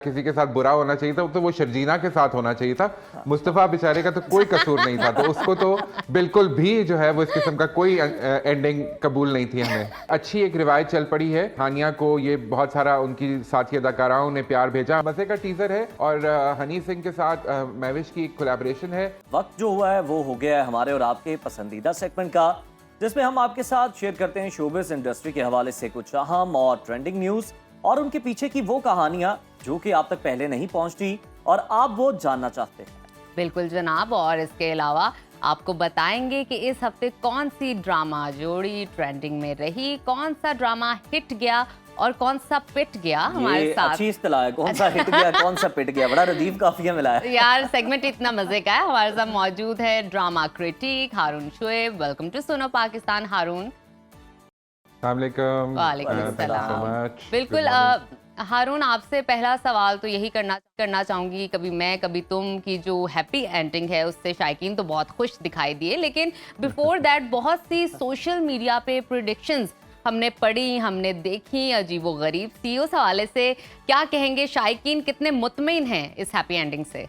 किसी के साथ बुरा होना चाहिए था तो वो शर्जीना के साथ होना चाहिए था। मुस्तफ़ा बेचारे का तो कोई कसूर नहीं था, तो उसको तो बिल्कुल भी जो है वो इस किस्म का कोई एंडिंग कबूल नहीं थी हमें। अच्छी एक रिवायत चल पड़ी है, हानिया को ये बहुत सारा उनकी साथी अदाकाराओं ने प्यार भेजा। मजे का टीजर है और हनी सिंह के साथ महविश की कोलैबोरेशन है। वक्त जो हुआ है वो हो गया है हमारे और आपके पसंदीदा सेगमेंट का, जिसमें हम आपके साथ शेयर करते हैं शोबिज़ इंडस्ट्री के हवाले से कुछ अहम और ट्रेंडिंग न्यूज और उनके पीछे की वो कहानियां जो कि आप तक पहले नहीं पहुंचती और आप वो जानना चाहते हैं। बिल्कुल जनाब, और इसके अलावा आपको बताएंगे कि इस हफ्ते कौन सी ड्रामा जोड़ी ट्रेंडिंग में रही, कौन सा ड्रामा हिट गया और कौन सा पिट गया हमारे साथ। अच्छी इस्तेलाह है, कौन सा हिट गया कौन सा पिट गया, बड़ा रदीफ काफिया मिला है यार। सेगमेंट इतना मजे का है। हमारे साथ मौजूद है drama critic Haroon Shoaib. Welcome to Suno Pakistan हारून। वालेकुम सलाम। बिल्कुल हारून, आपसे पहला सवाल तो यही करना चाहूंगी, कभी मैं कभी तुम की जो हैप्पी एंडिंग है उससे शायकीन तो बहुत खुश दिखाई दिए, लेकिन बिफोर दैट बहुत सी सोशल मीडिया पे प्रेडिक्शंस हमने पढ़ी, हमने देखी, अजीबो गरीब सी। उस हवाले से क्या कहेंगे, शायकीन कितने मुतमिन हैं इस हैप्पी एंडिंग से?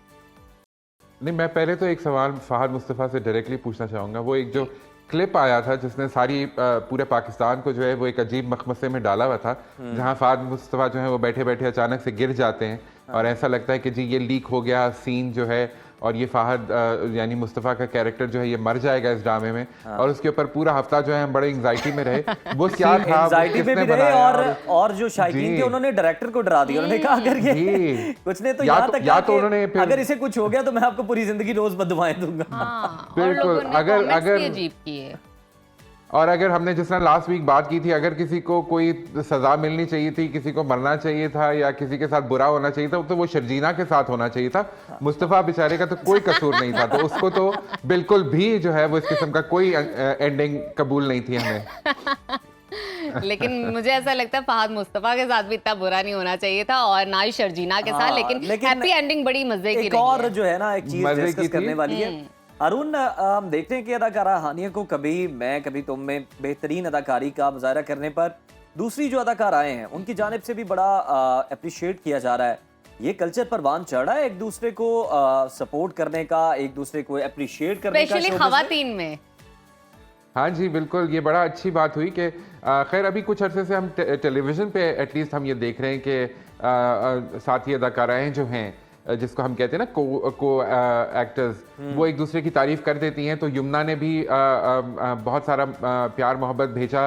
नहीं, मैं पहले तो एक सवाल फहद मुस्तफ़ा से डायरेक्टली पूछना चाहूँगा। वो एक जो क्लिप आया था जिसने सारी पूरे पाकिस्तान को जो है वो एक अजीब मखमसे में डाला हुआ था, जहां फहद मुस्तफ़ा जो है वो बैठे बैठे अचानक से गिर जाते हैं और ऐसा लगता है कि जी ये लीक हो गया सीन जो है और ये फहद यानी मुस्तफ़ा का कैरेक्टर जो है ये मर जाएगा इस ड्रामे में। और उसके ऊपर पूरा हफ्ता जो है हम बड़े एंजाइटी में रहे। वो क्या था, एंजाइटी में भी रहे और जो शायकीन थे उन्होंने डायरेक्टर को डरा दिया। उन्होंने कहा अगर ये कुछ ने तो यहाँ तक या तो उन्होंने अगर इसे कुछ हो गया तो मैं आपको पूरी जिंदगी रोज बददुआएं दूंगा। बिल्कुल, अगर अजीब किए। और अगर हमने जिस तरह लास्ट वीक बात की थी, अगर किसी को कोई सजा मिलनी चाहिए थी, किसी को मरना चाहिए था या किसी के साथ बुरा होना चाहिए था तो वो शर्जीना के साथ होना चाहिए था। मुस्तफ़ा बेचारे का तो कोई कसूर नहीं था, तो उसको तो बिल्कुल भी जो है वो इस किस्म का कोई एंडिंग कबूल नहीं थी हमें। लेकिन मुझे ऐसा लगता है फहद मुस्तफ़ा के साथ भी इतना बुरा नहीं होना चाहिए था और ना ही शर्जीना के साथ, लेकिन हैप्पी एंडिंग बड़ी मजे की रही है। और जो है ना एक चीज डिस्कस करने वाली है अरुण, हम देखते हैं कि अदाकारा हानिया को कभी मैं कभी तुम में बेहतरीन अदाकारी का मुजाहरा करने पर दूसरी जो अदाकार आए हैं उनकी जानिब से भी बड़ा अप्रिशिएट किया जा रहा है। ये कल्चर परवान चढ़ा है एक दूसरे को सपोर्ट करने का, एक दूसरे को अप्रिशिएट करने का, स्पेशली खवातीन में। हाँ जी बिल्कुल, ये बड़ा अच्छी बात हुई कि खैर अभी कुछ अरसे से हम टेलीविज़न पे एटलीस्ट हम ये देख रहे हैं कि साथी अदाकाराएँ जो हैं जिसको हम कहते हैं ना को एक्टर्स, वो एक दूसरे की तारीफ कर देती हैं। तो यमुना ने भी बहुत सारा प्यार मोहब्बत भेजा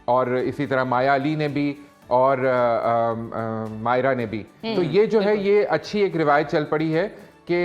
और इसी तरह माया अली ने भी और मायरा ने भी। तो ये जो है ये अच्छी एक रिवायत चल पड़ी है कि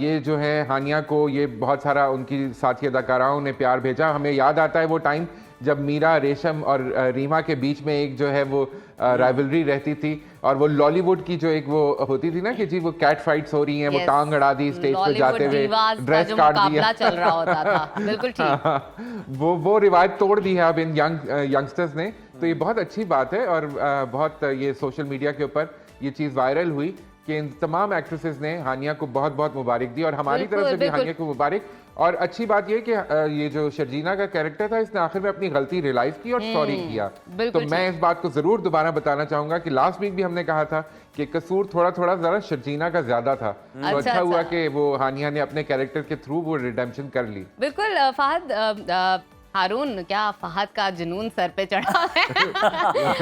ये जो है हानिया को ये बहुत सारा उनकी साथी अदाकाराओं ने प्यार भेजा। हमें याद आता है वो टाइम जब मीरा, रेशम और रीमा के बीच में एक जो है वो राइवलरी रहती थी और वो लॉलीवुड की जो एक वो होती थी ना कि जी वो कैट फाइट्स हो रही हैं, वो टांग अड़ा दी स्टेज पे जाते हुए, ड्रेस काट दिया, चल रहा होता था। बिल्कुल ठीक। वो रिवायत तोड़ दी है अब इन यंगस्टर्स ने। तो ये बहुत अच्छी बात है और बहुत ये सोशल मीडिया के ऊपर ये चीज़ वायरल हुई कि इन तमाम एक्ट्रेसेस ने हानिया को बहुत बहुत मुबारक दी और हमारी तरफ से भी हानिया को मुबारक। और अच्छी बात यह कि ये जो शर्जीना का कैरेक्टर था इसने आखिर में अपनी गलती रियलाइज की और सॉरी किया। तो मैं इस बात को जरूर दोबारा बताना चाहूंगा कि लास्ट वीक भी हमने कहा था कि कसूर थोड़ा थोड़ा जरा शर्जीना का ज्यादा था। तो अच्छा हुआ कि वो हानिया ने अपने कैरेक्टर के थ्रू वो रिडेम्पशन कर ली। बिल्कुल फहद, हारून, क्या फहद का जुनून सर पे चढ़ा है?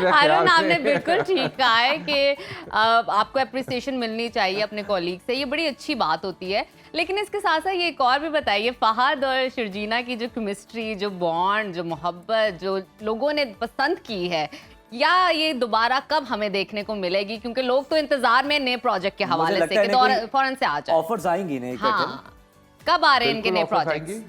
हारून, आपने बिल्कुल ठीक कहा है कि आपको अप्रिसिएशन मिलनी चाहिए अपने कॉलीग से, ये बड़ी अच्छी बात होती है। लेकिन इसके साथ साथ ये एक और भी बताइए, फहद और शर्जीना की जो केमिस्ट्री, जो बॉन्ड, जो मोहब्बत जो लोगों ने पसंद की है, या ये दोबारा कब हमें देखने को मिलेगी? क्योंकि लोग तो इंतजार में नए प्रोजेक्ट के हवाले से कि फौरन से आ जाए। ऑफर्स आएंगी नहीं? हाँ, कब आ रहे हैं इनके नए प्रोजेक्ट्स?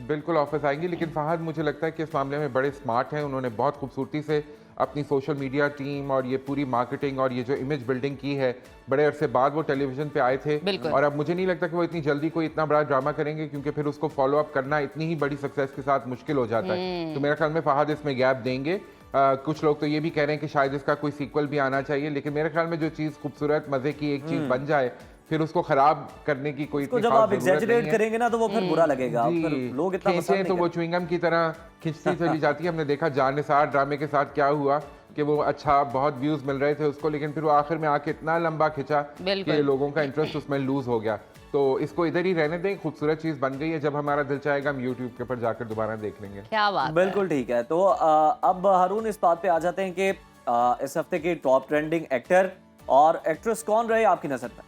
बिल्कुल ऑफर्स आएंगी, लेकिन फहद मुझे लगता है कि इस मामले में बड़े स्मार्ट हैं। उन्होंने बहुत खूबसूरती से अपनी सोशल मीडिया टीम और ये पूरी मार्केटिंग और ये जो इमेज बिल्डिंग की है। बड़े अरसे बाद वो टेलीविजन पे आए थे और अब मुझे नहीं लगता कि वो इतनी जल्दी कोई इतना बड़ा ड्रामा करेंगे, क्योंकि फिर उसको फॉलो अप करना इतनी ही बड़ी सक्सेस के साथ मुश्किल हो जाता है। तो मेरे ख्याल में फहद इसमें गैप देंगे। कुछ लोग तो ये भी कह रहे हैं कि शायद इसका कोई सीक्वल भी आना चाहिए, लेकिन मेरे ख्याल में जो चीज़ खूबसूरत मज़े की एक चीज़ बन जाए फिर उसको खराब करने की कोई जब आप एग्जैजरेट करेंगे ना तो वो फिर बुरा लगेगा। लोग इतना पसंद नहीं तो वो च्युइंगम की तरह खिंचती चली जाती है। हमने देखा जान निसार ड्रामे के साथ क्या हुआ, कि वो अच्छा बहुत व्यूज मिल रहे थे उसको, लेकिन फिर वो आखिर में आके इतना लंबा खिंचा बिल्कुल। कि लोगों का इंटरेस्ट उसमें लूज हो गया। तो इसको इधर ही रहने दें, खूबसूरत चीज़ बन गई है, जब हमारा दिल चाहेगा हम यूट्यूब के ऊपर जाकर दोबारा देख लेंगे। क्या बात है। बिल्कुल ठीक है। तो अब हारून इस बात पे आ जाते हैं कि इस हफ्ते के टॉप ट्रेंडिंग एक्टर और एक्ट्रेस कौन रहे आपकी नजर में?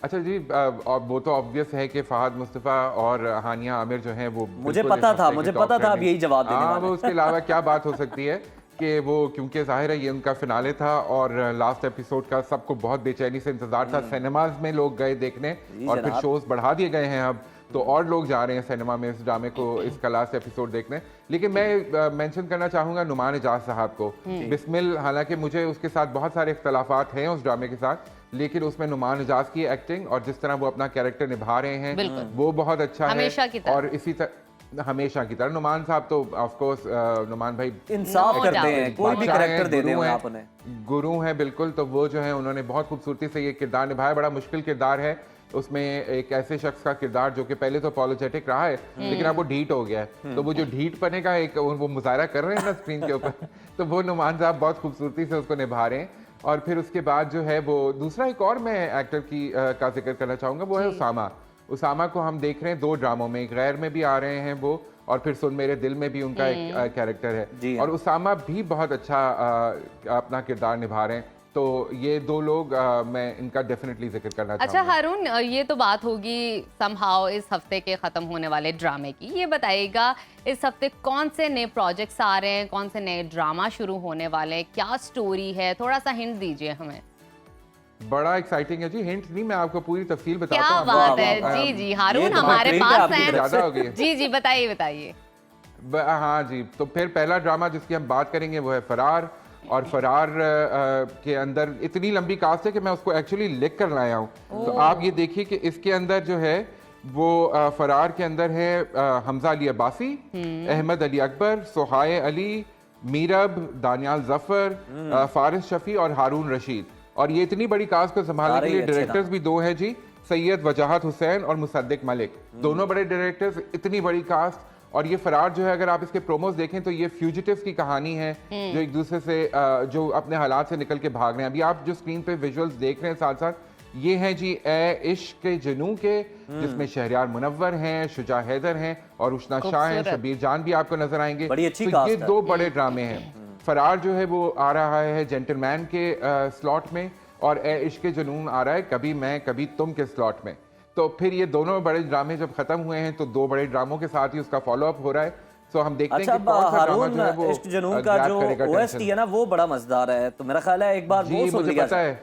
अच्छा जी, और वो तो ऑब्वियस है कि फहद मुस्तफ़ा और हानिया आमिर जो हैं वो मुझे बिल्कुल पता इस था, हफ्ते मुझे की top पता था आप trending- यही जवाब देने हाँ, वाले। वो उसके अलावा क्या बात हो सकती है कि वो, क्योंकि जाहिर है ये उनका फिनाले था और लास्ट एपिसोड का सबको बहुत बेचैनी से इंतजार था। सिनेमाज में लोग गए देखने जी और फिर जनाब। शोज बढ़ा दिए गए हैं अब, तो और लोग जा रहे हैं सिनेमा में इस ड्रामे को, इसका लास्ट एपिसोड देखने। लेकिन मैं मेंशन करना चाहूँगा नुमान इजाज साहब को। बिस्मिल, हालांकि मुझे उसके साथ बहुत सारे इख्तलाफात हैं उस ड्रामे के साथ, लेकिन उसमें नुमान इजाज की एक्टिंग और जिस तरह वो अपना कैरेक्टर निभा रहे हैं वो बहुत अच्छा हमेशा की है। तरह। और इसी तरह हमेशा की तरह नुमान साहब तो ऑफ कोर्स, नुमान भाई इंसाफ No करते doubt। हैं, कोई भी बादशाह हैं, करेक्टर दे दें गुरु हैं, आप उन्हें। गुरु हैं बिल्कुल। तो वो जो है उन्होंने बहुत खूबसूरती से ये किरदार निभाया। बड़ा मुश्किल किरदार है, उसमें एक ऐसे शख्स का किरदार जो कि पहले तो अपॉलोजेटिक रहा है लेकिन अब वो ढीठ हो गया है। तो वो जो ढीठ पने का एक वो मुजाहरा कर रहे हैं ना स्क्रीन के ऊपर तो वो नुमान साहब बहुत खूबसूरती से उसको निभा रहे हैं। और फिर उसके बाद जो है वो दूसरा एक और मैं एक्टर की का जिक्र करना चाहूँगा, वो है उसामा। उसामा को हम देख रहे हैं 2 ड्रामों में, एक गैर में भी आ रहे हैं वो, और फिर सुन मेरे दिल में भी उनका एक कैरेक्टर जी है। हाँ। और उसामा भी बहुत अच्छा अपना किरदार निभा रहे हैं। तो ये 2 लोग मैं इनका डेफिनेटली जिक्र करना अच्छा चाहूँगा। हारून, ये तो बात होगी समहाउ इस हफ्ते के खत्म होने वाले ड्रामे की। ये बताइएगा इस हफ्ते कौन से नए प्रोजेक्ट्स आ रहे हैं, कौन से नए ड्रामा शुरू होने वाले हैं, क्या स्टोरी है, थोड़ा सा हिंट दीजिए हमें। बड़ा एक्साइटिंग है जी। हिंट नहीं, मैं आपको पूरी तफसील बताता क्या हूँ। बात वाह, है। वाह, जी वाह। जी ये हारून तो हमारे ट्रीट है पास आपकी हैं। तरफ ज़्यादा हो गई है। जी जी बताइए बताइए। हाँ जी, तो फिर पहला ड्रामा जिसकी हम बात करेंगे वो है फरार। और फरार के अंदर इतनी लंबी कास्ट है कि मैं उसको एक्चुअली लिख कर लाया हूँ। तो आप ये देखिए कि इसके अंदर जो है वो फरार के अंदर है हमजा अली अब्बासी, अहमद अली अकबर, सोहाय अली, मीरब, दानियाल जफर, फारिस शफी और हारून रशीद। और ये इतनी बड़ी कास्ट को संभालने सारे के लिए ही अच्छे डायरेक्टर्स नाम। भी 2 हैं जी, सैयद वजाहत हुसैन और मुसद्दिक मलिक। दोनों बड़े डायरेक्टर्स, इतनी बड़ी कास्ट। और ये फरार जो है, अगर आप इसके प्रोमोस देखें तो ये फ्यूजिटिव्स की कहानी है जो एक दूसरे से जो अपने हालात से निकल के भाग रहे हैं। अभी आप जो स्क्रीन पे विजुअल्स देख रहे हैं साथ साथ, ये हैं जी ए इश्क के जुनू के, जिसमें शहरयार मुनव्वर हैं, शुजा हैदर हैं और उशना शाह हैं, खूबसूरत। शबीर जान भी आपको नजर आएंगे। बड़ी अच्छी तो कास्ट ये है। 2 बड़े ड्रामे हैं। फरार जो है वो आ रहा है जेंटलमैन के स्लॉट में, और ए इश्क के जुनून आ रहा है कभी मैं कभी तुम के स्लॉट में। तो फिर ये दोनों बड़े ड्रामे जब खत्म हुए हैं तो 2 बड़े ड्रामों के साथ ही उसका फॉलोअप हो रहा है। सो हम देखते अच्छा, हैं कि कौन सा ड्रामा हारून, जो है वो इश्क जुनून का grab जो करेगा OST attention। है ना वो बड़ा मजेदार है, तो मेरा ख्याल है एक बार जी वो सुन मुझे लिया पता जाए। है,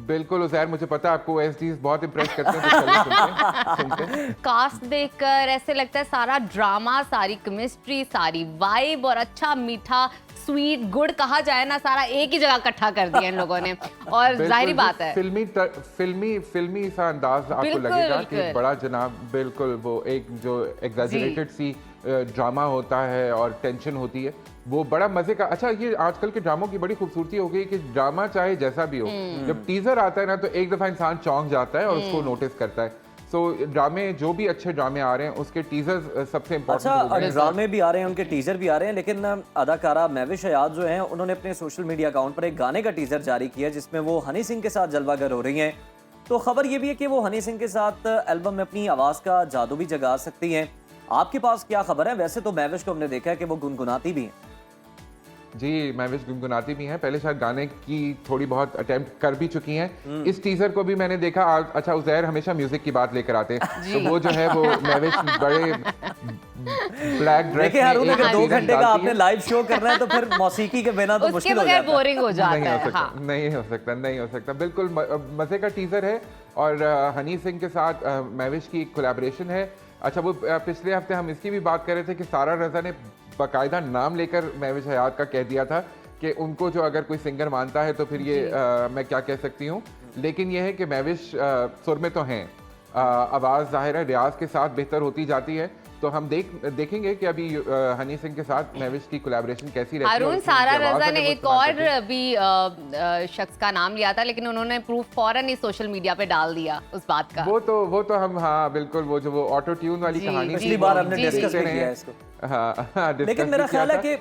बिल्कुल उज़ैर, मुझे पता है आपको OSTs बहुत इम्प्रेस करते हैं। तो चलिए सुनते हैं। कास्ट देखकर ऐसे लगता है सारा ड्रामा, सारी केमिस्ट्री, सारी वाइब और अच्छा मीठा स्वीट गुड़ कहा जाए ना, सारा एक ही जगह इकट्ठा कर दिया इन लोगों ने। और बिल्कुल जाहिर जी, बात है फिल्मी सा अंदाज आपको बिल्कुल, लगेगा कि बिल्कुल। बड़ा जनाब, बिल्कुल वो एक जो एग्जैजरेटेड सी ड्रामा होता है और टेंशन होती है, वो बड़ा मजे का। अच्छा, ये आजकल के ड्रामों की बड़ी खूबसूरती हो गई कि ड्रामा चाहे जैसा भी हो, जब टीजर आता है ना तो एक दफा इंसान चौंक जाता है और उसको नोटिस करता है। सो ड्रामे, जो भी अच्छे ड्रामे आ रहे हैं उसके टीजर्स सबसे अच्छा, इम्पोर्टेंट। ड्रामे भी आ रहे हैं, उनके टीजर भी आ रहे हैं, लेकिन अदाकारा महविश हयात जो हैं उन्होंने अपने सोशल मीडिया अकाउंट पर एक गाने का टीजर जारी किया जिसमें वो हनी सिंह के साथ जलवागर हो रही हैं। तो खबर ये भी है कि वो हनी सिंह के साथ एल्बम में अपनी आवाज का जादू भी जगा सकती हैं। आपके पास क्या खबर है? वैसे तो महविश को हमने देखा है कि वो गुनगुनाती भी हैं। जी, महविश गुनगुनाती भी हैं, पहले शायद गाने की थोड़ी बहुत अटेम्प्ट कर भी चुकी हैं। इस टीजर को भी मैंने देखा। अच्छा, उज़ैर हमेशा म्यूजिक की बात लेकर आते हैं, तो वो जो है वो महविश बड़े ब्लैक ड्रेस देखिए हारून, अगर 2 घंटे का डालती आपने है। लाइव शो करना है तो फिर मौसीकी के बिना तो उसके मुश्किल हो बगैर जाता है। बोरिंग हो जाता नहीं हो है। सकता, हाँ नहीं हो सकता, नहीं हो सकता। बिल्कुल मजे का टीजर है और हनी सिंह के साथ महविश की कोलैबोरेशन है। अच्छा, वो पिछले हफ्ते हम इसकी भी बात कर रहे थे कि सारा रज़ा ने बाकायदा नाम लेकर महविश हयात का कह दिया था कि उनको जो अगर कोई सिंगर मानता है तो फिर ये मैं क्या कह सकती हूँ। लेकिन ये है कि महविश सुर में तो हैं, आवाज़ ज़ाहिर है रियाज के साथ बेहतर होती जाती है। तो हम देखेंगे कि अभी हनी सिंह के साथ महविश की कोलैबोरेशन कैसी रहती है। हारून, सारा रजा ने एक और भी शख्स का नाम लिया था, लेकिन उन्होंने प्रूफ फौरन ही सोशल मीडिया पे डाल दिया उस बात का। वो तो हम, हाँ बिल्कुल, वो ऑटो ट्यून वाली कहानी पिछली बार हमने डिस्कस किया है इसको। हाँ, लेकिन मेरा ख्याल है कि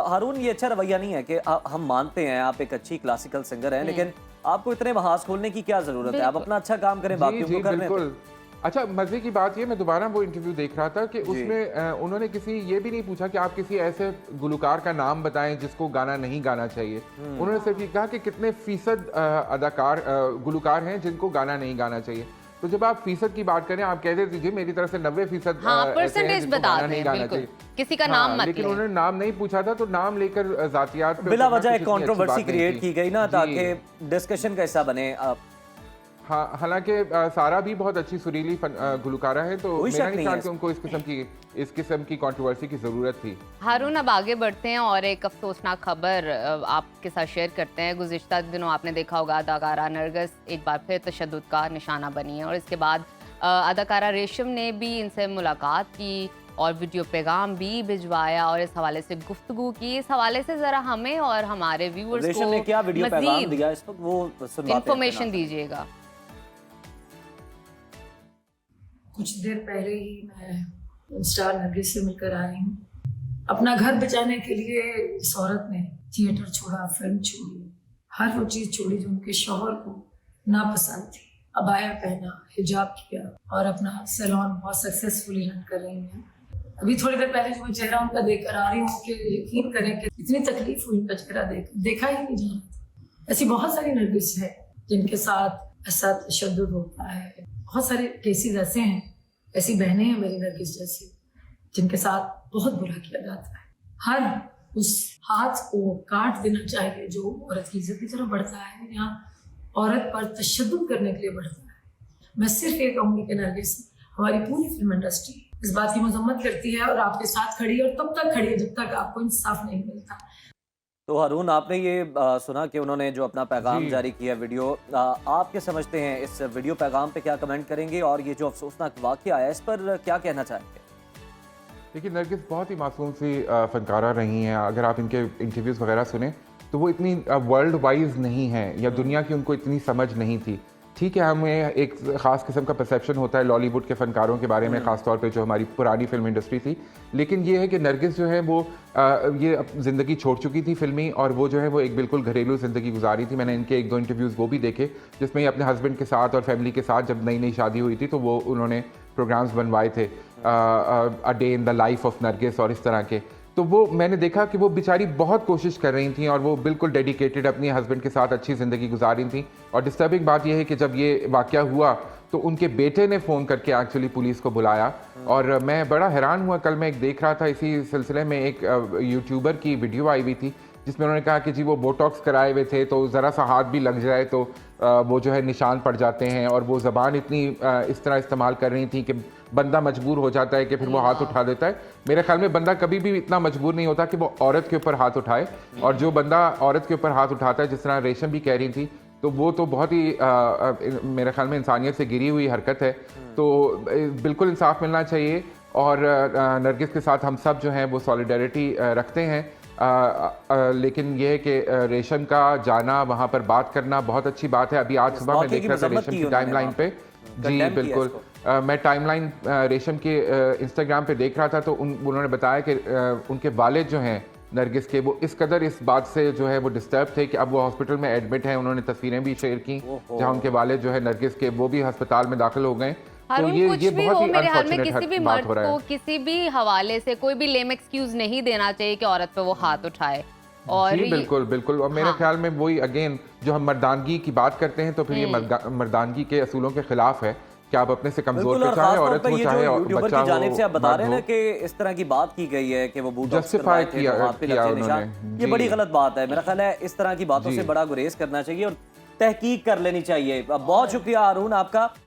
हारून ये अच्छा रवैया नहीं है कि हम मानते हैं आप एक अच्छी क्लासिकल सिंगर हैं, लेकिन आपको इतने महाज खोलने की क्या जरूरत है? आप अपना अच्छा काम करें, बाकियों को करने दें। अच्छा, मजे की बात ये, मैं दोबारा वो इंटरव्यू देख रहा था कि उसमें उन्होंने ये भी नहीं पूछा कि आप किसी ऐसे गुलकार का नाम बताएं जिसको गाना नहीं गाना चाहिए। उन्होंने सिर्फ ये कहा कि कितने फीसद गुलकार हैं जिनको गाना नहीं गाना चाहिए। तो जब आप फीसद की बात करें, आप कह दे दीजिए मेरी तरफ से 90% परसेंटेज बता दें, बिल्कुल किसी का नाम मत लेकिन उन्होंने नाम नहीं पूछा था, तो नाम लेकर जातियात बिला वजह एक कंट्रोवर्सी क्रिएट की गई ना, ताकि डिस्कशन का हिस्सा बने। हाँ, हालांकि सारा भी बहुत अच्छी सुरीली गुलकारा है, तो मेरा नहीं ख्याल कि उनको इस किस्म की कंट्रोवर्सी की जरूरत थी। हारून, अब आगे बढ़ते हैं और एक अफसोसनाक खबर आपके साथ शेयर करते हैं। गुज़िश्ता दिनों आपने देखा होगा अदाकारा नरगिस एक बार फिर तशद्दुद का निशाना बनी है, और इसके बाद अदाकारा रेशम ने भी इनसे मुलाकात की और वीडियो पैगाम भी भिजवाया और इस हवाले से गुफ्तगू की। इस हवाले से जरा हमें और हमारे व्यूअर्स रेशम ने क्या वीडियो पैगाम दिया इस वक्त, वो इंफॉर्मेशन दीजिएगा। कुछ देर पहले ही मैं स्टार नरगिस से मिलकर आई हूँ। अपना घर बचाने के लिए इस औरत ने थिएटर छोड़ा, फिल्म छोड़ी, हर वो चीज़ छोड़ी जो उनके शौहर को नापसंद थी। अबाया पहना, हिजाब किया और अपना सैलून बहुत सक्सेसफुली रन कर रही हैं। अभी थोड़ी देर पहले जो मैं चेहरा उनका देख कर आ रही हूँ कि यकीन करें कि इतनी तकलीफ हुई उनका चेहरा देखा ही नहीं जा रहा था। ऐसी बहुत सारी नरगिस है जिनके साथ ऐसा तशद्दुद होता है। बहुत सारे केसेस ऐसे हैं, ऐसी बहनें हैं मेरी नरगिस जैसी, जिनके साथ बहुत बुरा किया जाता है। हर उस हाथ को काट देना चाहिए जो औरत की इज्जत की तरफ बढ़ता है या औरत पर तशद्दुद करने के लिए बढ़ता है। मैं सिर्फ ये कहूँगी कि नरगिस, हमारी पूरी फिल्म इंडस्ट्री इस बात की मजम्मत करती है और आपके साथ खड़ी है और तब तक खड़ी है जब तक आपको इंसाफ नहीं मिलता। तो हारून, आपने ये सुना कि उन्होंने जो अपना पैगाम जारी किया वीडियो, आप क्या समझते हैं इस वीडियो पैगाम पे, क्या कमेंट करेंगे और ये जो अफसोसनाक वाक़या है इस पर क्या कहना चाहेंगे? देखिए, नरगिस बहुत ही मासूम सी फनकारा रही हैं। अगर आप इनके इंटरव्यूज़ वगैरह सुने तो वो इतनी वर्ल्ड वाइज नहीं है या दुनिया की उनको इतनी समझ नहीं थी। ठीक है, हमें एक ख़ास किस्म का परसेप्शन होता है लॉलीवुड के फ़नकारों के बारे में, ख़ास तौर पे जो हमारी पुरानी फिल्म इंडस्ट्री थी। लेकिन ये है कि नरगिस जो है वो ये ज़िंदगी छोड़ चुकी थी फिल्मी, और वो जो है वो एक बिल्कुल घरेलू ज़िंदगी गुजारी थी। मैंने इनके 1-2 इंटरव्यूज़ वो भी देखे जिसमें ये अपने हस्बैंड के साथ और फैमिली के साथ, जब नई शादी हुई थी तो वो उन्होंने प्रोग्राम्स बनवाए थे, a day in the life of Nargis और इस तरह के। तो वो मैंने देखा कि वो बेचारी बहुत कोशिश कर रही थी और वो बिल्कुल डेडिकेटेड अपने हस्बैंड के साथ अच्छी ज़िंदगी गुजार रही थी। और डिस्टर्बिंग बात यह है कि जब ये वाक़या हुआ तो उनके बेटे ने फ़ोन करके एक्चुअली पुलिस को बुलाया, और मैं बड़ा हैरान हुआ। कल मैं एक देख रहा था, इसी सिलसिले में एक यूट्यूबर की वीडियो आई हुई थी जिसमें उन्होंने कहा कि जी वो बोटॉक्स कराए हुए थे तो ज़रा सा हाथ भी लग जाए तो वो जो है निशान पड़ जाते हैं, और वो ज़बान इतनी इस तरह इस्तेमाल कर रही थी कि बंदा मजबूर हो जाता है कि फिर वो हाथ उठा देता है। मेरे ख्याल में बंदा कभी भी इतना मजबूर नहीं होता कि वो औरत के ऊपर हाथ उठाए, और जो बंदा औरत के ऊपर हाथ उठाता है, जिस तरह रेशम भी कह रही थी, तो वो तो बहुत ही मेरे ख्याल में इंसानियत से गिरी हुई हरकत है। तो बिल्कुल इंसाफ मिलना चाहिए, और नरगिस के साथ हम सब जो हैं वो सॉलिडरिटी रखते हैं। लेकिन ये है कि रेशम का जाना, वहाँ पर बात करना बहुत अच्छी बात है। अभी आज सुबह मैं देख रहा था रेशम की टाइमलाइन पे, जी बिल्कुल, मैं टाइमलाइन रेशम के इंस्टाग्राम पे देख रहा था, तो उन्होंने बताया कि उनके वालिद जो हैं नरगिस के, वो इस कदर इस बात से जो है वो डिस्टर्ब थे कि अब वो हॉस्पिटल में एडमिट हैं। उन्होंने तस्वीरें भी शेयर की जहाँ उनके वालिद जो है नरगिस के, वो भी अस्पताल में दाखिल हो गए। तो ये बहुत ही मेरे हाल में किसी भी मर्द को किसी भी हवाले से कोई भी लेम एक्सक्यूज नहीं देना चाहिए कि औरत पे वो हाथ उठाए। और जी बिल्कुल बिल्कुल, और मेरे ख्याल में वही अगेन जो हम मर्दानगी की बात करते हैं तो फिर ये मर्दानगी के असूलों के खिलाफ है कि आप अपने से कमजोर पे चाहे औरत हो चाहे बच्चा हो, जानिब से आप बता रहे हैं ना कि इस तरह की बात की गई है कि वो जस्टिफाई किया उन्होंने, ये बड़ी गलत बात है। मेरा ख्याल है इस तरह की बातों से बड़ा गुरेज करना चाहिए और तहकीक कर लेनी चाहिए। बहुत शुक्रिया हारून आपका।